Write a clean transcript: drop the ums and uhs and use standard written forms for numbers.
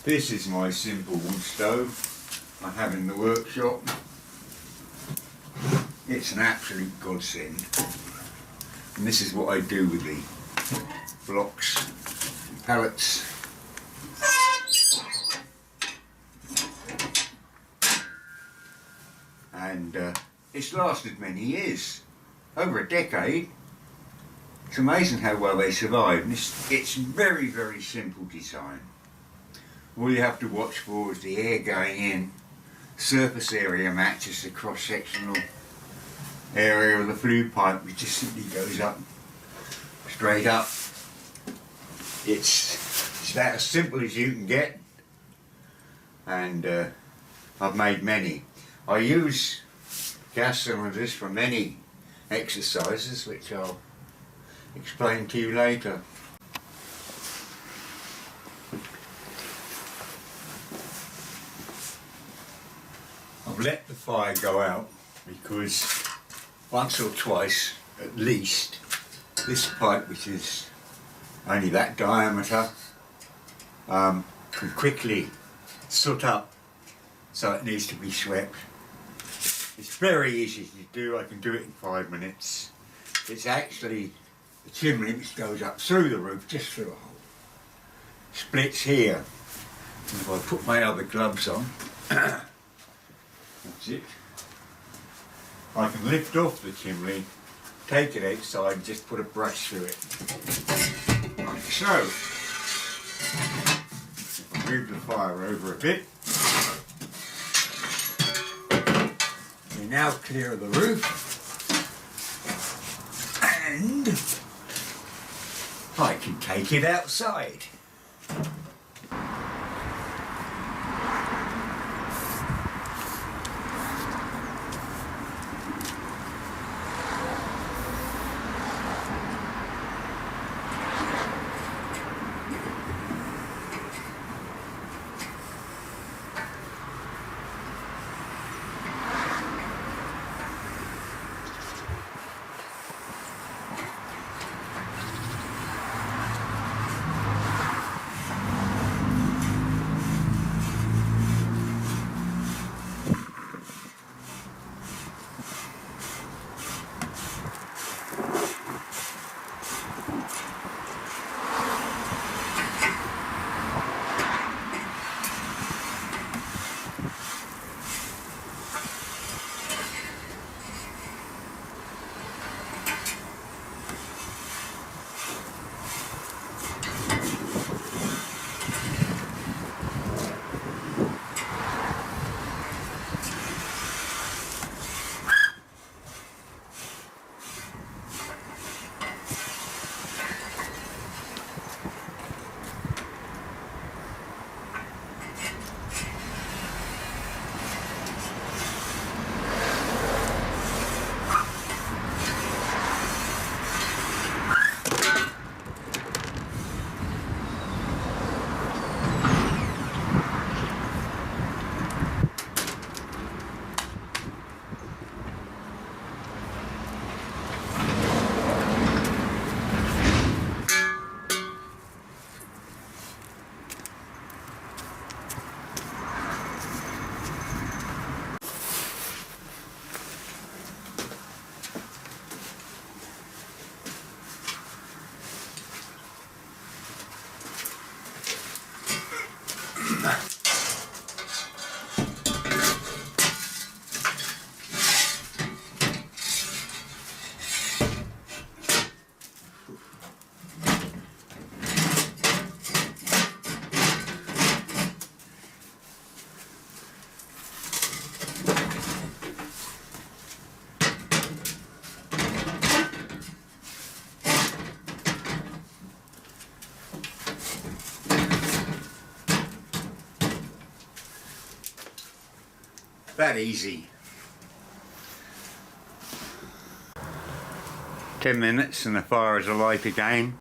This is my simple wood stove I have in the workshop. It's an absolute godsend. And this is what I do with the blocks and pallets. And it's lasted many years, over a decade. It's amazing how well they survive. And it's very, very simple design. All you have to watch for is the air going in. Surface area matches the cross-sectional area of the flue pipe, which just simply goes up, straight up. It's about as simple as you can get, and I've made many. I use gas cylinders for many exercises, which I'll explain to you later. I've let the fire go out because once or twice at least this pipe, which is only that diameter, can quickly soot up, so it needs to be swept. It's very easy to do. I can do it in 5 minutes. It's actually the chimney which goes up through the roof, just through a hole. Splits here. And if I put my other gloves on, that's it. I can lift off the chimney, take it outside and just put a brush through it. Like so. If I move the fire over a bit, we're now clear of the roof, and I can take it outside. That easy. 10 minutes and the fire is alight again.